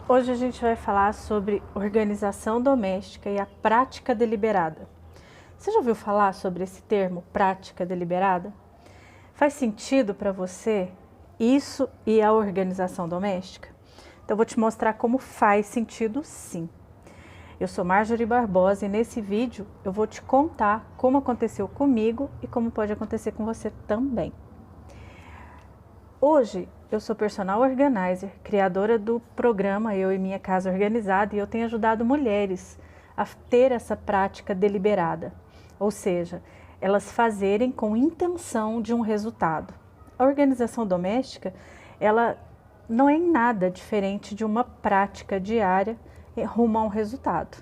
Hoje a gente vai falar sobre organização doméstica e a prática deliberada. Você já ouviu falar sobre esse termo, prática deliberada? Faz sentido para você isso e a organização doméstica? Então eu vou te mostrar como faz sentido sim. Eu sou Marjorie Barbosa e nesse vídeo eu vou te contar como aconteceu comigo e como pode acontecer com você também. Hoje eu sou personal organizer, criadora do programa Eu e Minha Casa Organizada, e eu tenho ajudado mulheres a ter essa prática deliberada, ou seja, elas fazerem com intenção de um resultado. A organização doméstica, ela não é em nada diferente de uma prática diária rumo a um resultado.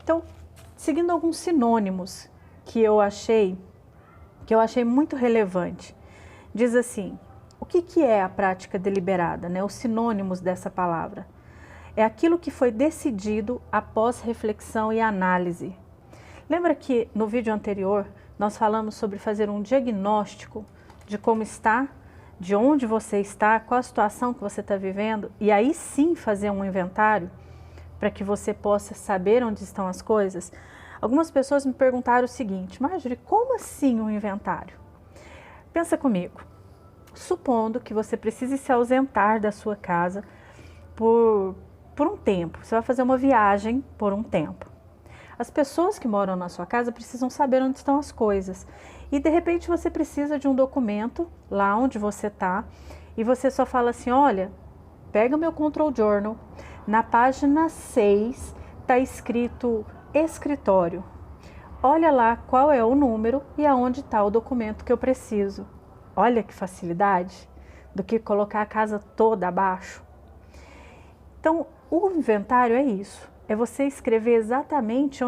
Então, seguindo alguns sinônimos que eu achei muito relevante, diz assim: o que é a prática deliberada, né? Os sinônimos dessa palavra. É aquilo que foi decidido após reflexão e análise. Lembra que no vídeo anterior nós falamos sobre fazer um diagnóstico de como está, de onde você está, qual a situação que você está vivendo, e aí sim fazer um inventário para que você possa saber onde estão as coisas? Algumas pessoas me perguntaram o seguinte: Marjorie, como assim um inventário? Pensa comigo. Supondo que você precise se ausentar da sua casa por um tempo, você vai fazer uma viagem por um tempo. As pessoas que moram na sua casa precisam saber onde estão as coisas e de repente você precisa de um documento lá onde você está e você só fala assim: olha, pega o meu control journal, na página 6 está escrito escritório, olha lá qual é o número e aonde está o documento que eu preciso. Olha que facilidade do que colocar a casa toda abaixo. Então, o inventário é isso, é você escrever exatamente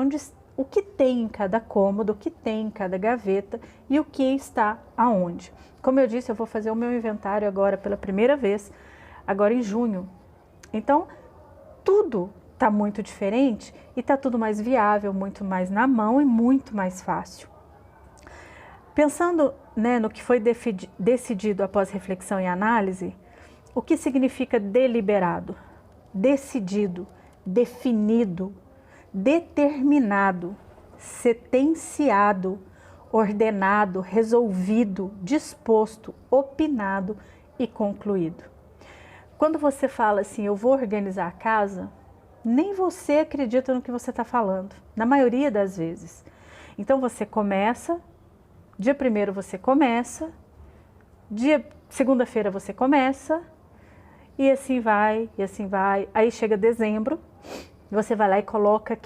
o que tem em cada cômodo, o que tem em cada gaveta e o que está aonde. Como eu disse, eu vou fazer o meu inventário agora pela primeira vez, agora em junho. Então, tudo está muito diferente e está tudo mais viável, muito mais na mão e muito mais fácil. Pensando, no que foi decidido após reflexão e análise, o que significa deliberado? Decidido, definido, determinado, sentenciado, ordenado, resolvido, disposto, opinado e concluído. Quando você fala assim, eu vou organizar a casa, nem você acredita no que você está falando, na maioria das vezes. Então você começa, dia 1º você começa, segunda-feira você começa, e assim vai, aí chega dezembro, você vai lá e coloca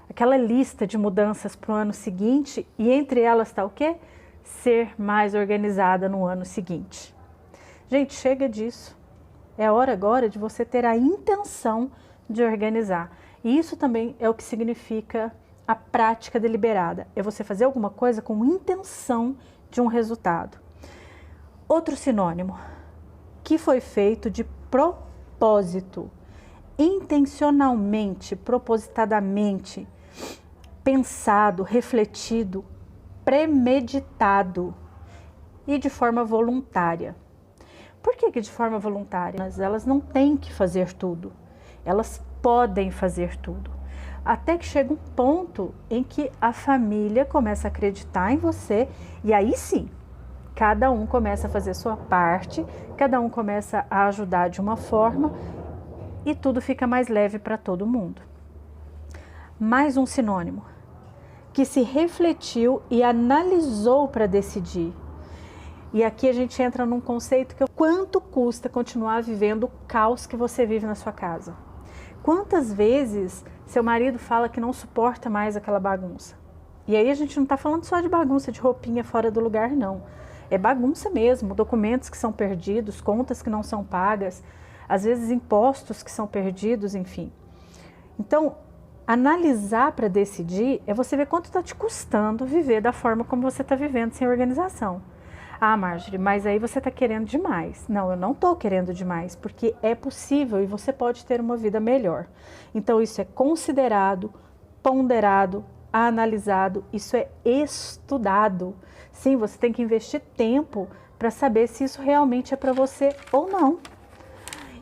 aquela lista de mudanças para o ano seguinte, e entre elas está o quê? Ser mais organizada no ano seguinte. Gente, chega disso. É hora agora de você ter a intenção de organizar. E isso também é o que significa a prática deliberada. É você fazer alguma coisa com intenção de um resultado. Outro sinônimo, que foi feito de propósito, intencionalmente, propositadamente, pensado, refletido, premeditado e de forma voluntária. Por que de forma voluntária? Elas não têm que fazer tudo, elas podem fazer tudo. Até que chega um ponto em que a família começa a acreditar em você e aí sim, cada um começa a fazer sua parte, cada um começa a ajudar de uma forma e tudo fica mais leve para todo mundo. Mais um sinônimo, que se refletiu e analisou para decidir. E aqui a gente entra num conceito que é quanto custa continuar vivendo o caos que você vive na sua casa. Quantas vezes seu marido fala que não suporta mais aquela bagunça? E aí a gente não está falando só de bagunça de roupinha fora do lugar, não. É bagunça mesmo, documentos que são perdidos, contas que não são pagas, às vezes impostos que são perdidos, enfim. Então, analisar para decidir é você ver quanto está te custando viver da forma como você está vivendo sem organização. Ah, Marjorie, mas aí você está querendo demais. Não, eu não estou querendo demais, porque é possível e você pode ter uma vida melhor. Então isso é considerado, ponderado, analisado, isso é estudado. Sim, você tem que investir tempo para saber se isso realmente é para você ou não.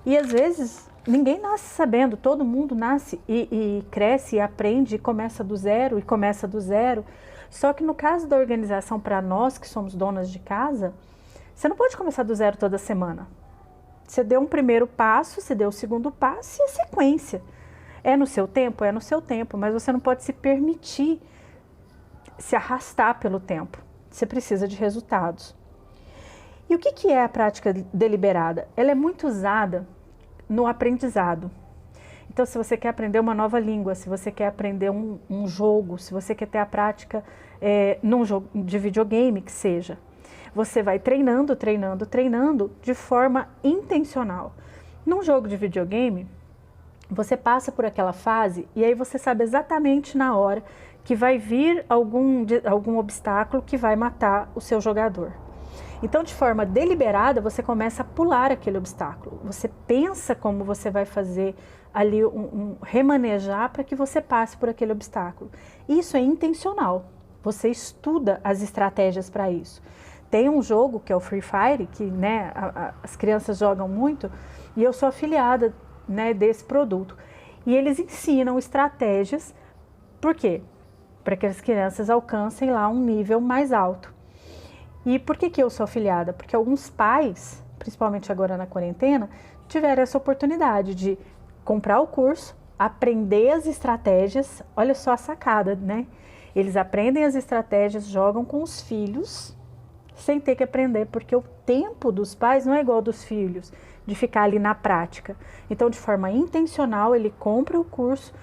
E às vezes ninguém nasce sabendo, todo mundo nasce e cresce e aprende e começa do zero Só que no caso da organização, para nós que somos donas de casa, você não pode começar do zero toda semana. Você deu um primeiro passo, você deu o segundo passo e a sequência. É no seu tempo? É no seu tempo, mas você não pode se permitir se arrastar pelo tempo. Você precisa de resultados. E o que é a prática deliberada? Ela é muito usada no aprendizado. Então, se você quer aprender uma nova língua, se você quer aprender um jogo, se você quer ter a prática num jogo de videogame, que seja, você vai treinando de forma intencional. Num jogo de videogame, você passa por aquela fase e aí você sabe exatamente na hora que vai vir algum obstáculo que vai matar o seu jogador. Então, de forma deliberada, você começa a pular aquele obstáculo. Você pensa como você vai fazer ali remanejar para que você passe por aquele obstáculo. Isso é intencional. Você estuda as estratégias para isso. Tem um jogo que é o Free Fire, que né, as crianças jogam muito, e eu sou afiliada né, desse produto. E eles ensinam estratégias, por quê? Para que as crianças alcancem lá um nível mais alto. E por que eu sou afiliada? Porque alguns pais, principalmente agora na quarentena, tiveram essa oportunidade de comprar o curso, aprender as estratégias, olha só a sacada, né? Eles aprendem as estratégias, jogam com os filhos, sem ter que aprender, porque o tempo dos pais não é igual ao dos filhos, de ficar ali na prática. Então, de forma intencional, ele compra o curso,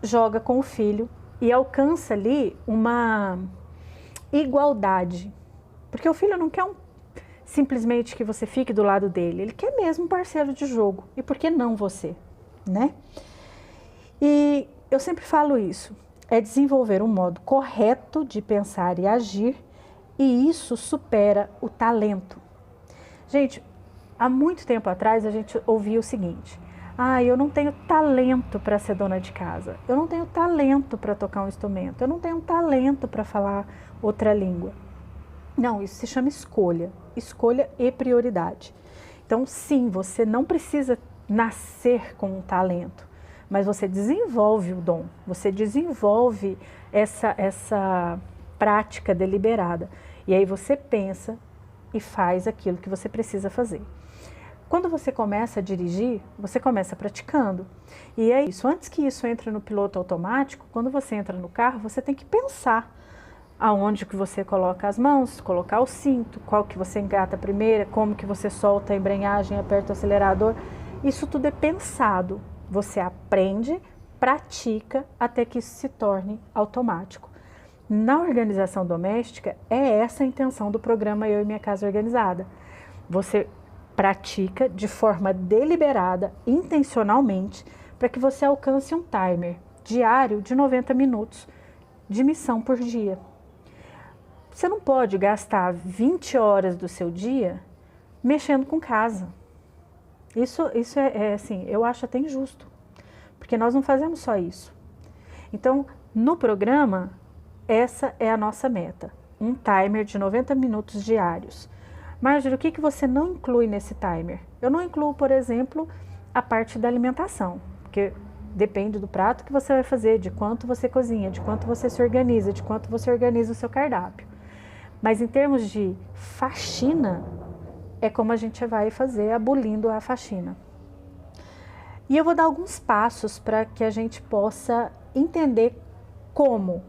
joga com o filho e alcança ali uma igualdade. Porque o filho não quer simplesmente que você fique do lado dele, ele quer mesmo um parceiro de jogo. E por que não você, né? E eu sempre falo isso, é desenvolver um modo correto de pensar e agir, e isso supera o talento. Gente, há muito tempo atrás a gente ouvia o seguinte: eu não tenho talento para ser dona de casa, eu não tenho talento para tocar um instrumento, eu não tenho talento para falar outra língua. Não, isso se chama escolha e prioridade. Então, sim, você não precisa nascer com um talento, mas você desenvolve o dom, você desenvolve essa prática deliberada. E aí você pensa e faz aquilo que você precisa fazer. Quando você começa a dirigir, você começa praticando. E é isso, antes que isso entre no piloto automático, quando você entra no carro, você tem que pensar aonde que você coloca as mãos, colocar o cinto, qual que você engata primeiro, como que você solta a embreagem, aperta o acelerador. Isso tudo é pensado. Você aprende, pratica até que isso se torne automático. Na organização doméstica, é essa a intenção do programa Eu e Minha Casa Organizada. Você pratica de forma deliberada, intencionalmente, para que você alcance um timer diário de 90 minutos de missão por dia. Você não pode gastar 20 horas do seu dia mexendo com casa. Isso é assim, eu acho até injusto, porque nós não fazemos só isso. Então, no programa, essa é a nossa meta, um timer de 90 minutos diários. Marjorie, o que você não inclui nesse timer? Eu não incluo, por exemplo, a parte da alimentação, porque depende do prato que você vai fazer, de quanto você cozinha, de quanto você se organiza, de quanto você organiza o seu cardápio. Mas em termos de faxina, é como a gente vai fazer abolindo a faxina. E eu vou dar alguns passos para que a gente possa entender como,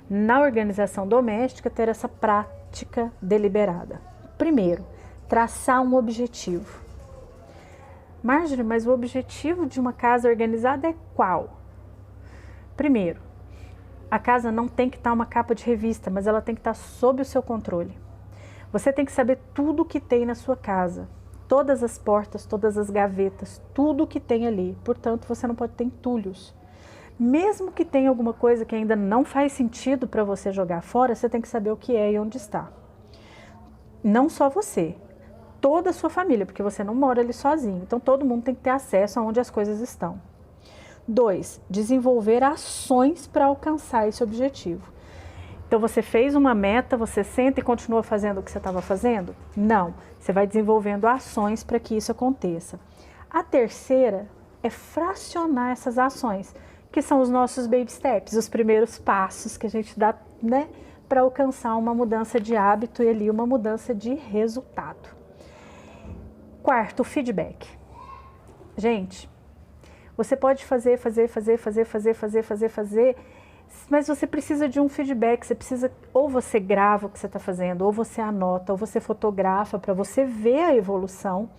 na organização doméstica, ter essa prática deliberada. Primeiro, traçar um objetivo. Marjorie, mas o objetivo de uma casa organizada é qual? Primeiro, a casa não tem que estar uma capa de revista, mas ela tem que estar sob o seu controle. Você tem que saber tudo o que tem na sua casa, todas as portas, todas as gavetas, tudo o que tem ali. Portanto, você não pode ter entulhos. Mesmo que tenha alguma coisa que ainda não faz sentido para você jogar fora, você tem que saber o que é e onde está. Não só você, toda a sua família, porque você não mora ali sozinho. Então, todo mundo tem que ter acesso aonde as coisas estão. 2, desenvolver ações para alcançar esse objetivo. Então, você fez uma meta, você senta e continua fazendo o que você estava fazendo? Não, você vai desenvolvendo ações para que isso aconteça. A terceira é fracionar essas ações, que são os nossos baby steps, os primeiros passos que a gente dá, né, para alcançar uma mudança de hábito e ali uma mudança de resultado. Quarto, feedback. Gente, você pode fazer, mas você precisa de um feedback, você precisa, ou você grava o que você está fazendo, ou você anota, ou você fotografa para você ver a evolução.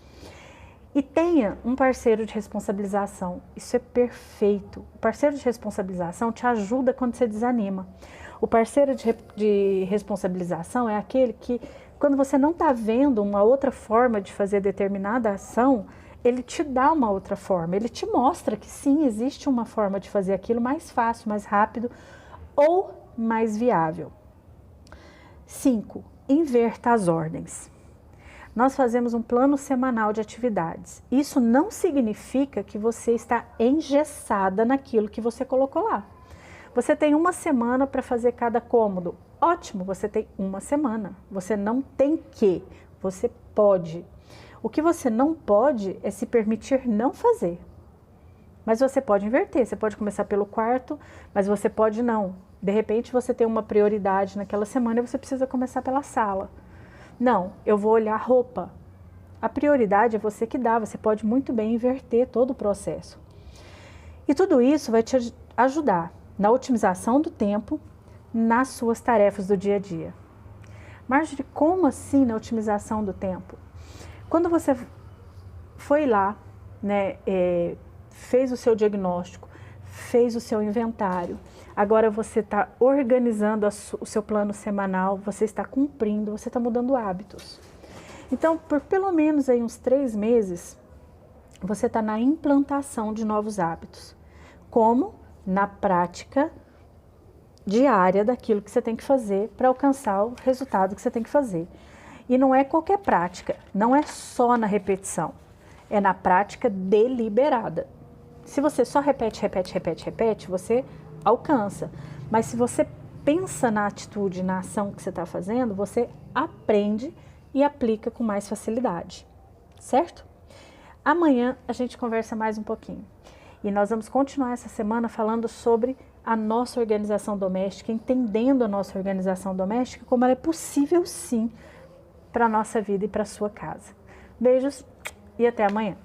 E tenha um parceiro de responsabilização, isso é perfeito. O parceiro de responsabilização te ajuda quando você desanima. O parceiro de responsabilização é aquele que, quando você não está vendo uma outra forma de fazer determinada ação, ele te dá uma outra forma, ele te mostra que sim, existe uma forma de fazer aquilo mais fácil, mais rápido ou mais viável. 5. Inverta as ordens. Nós fazemos um plano semanal de atividades. Isso não significa que você está engessada naquilo que você colocou lá. Você tem uma semana para fazer cada cômodo. Ótimo, você tem uma semana. Você não tem que, você pode. O que você não pode é se permitir não fazer. Mas você pode inverter, você pode começar pelo quarto, mas você pode não. De repente você tem uma prioridade naquela semana e você precisa começar pela sala. Não, eu vou olhar roupa. A prioridade é você que dá, você pode muito bem inverter todo o processo. E tudo isso vai te ajudar na otimização do tempo, nas suas tarefas do dia a dia. Marjorie, como assim na otimização do tempo? Quando você foi lá, né, fez o seu diagnóstico, fez o seu inventário, agora você está organizando o seu plano semanal, você está cumprindo, você está mudando hábitos. Então, por pelo menos aí uns 3 meses, você está na implantação de novos hábitos. Como? Na prática diária daquilo que você tem que fazer para alcançar o resultado que você tem que fazer. E não é qualquer prática, não é só na repetição, é na prática deliberada. Se você só repete, você alcança. Mas se você pensa na atitude, na ação que você está fazendo, você aprende e aplica com mais facilidade, certo? Amanhã a gente conversa mais um pouquinho. E nós vamos continuar essa semana falando sobre a nossa organização doméstica, entendendo a nossa organização doméstica, como ela é possível sim para a nossa vida e para a sua casa. Beijos e até amanhã.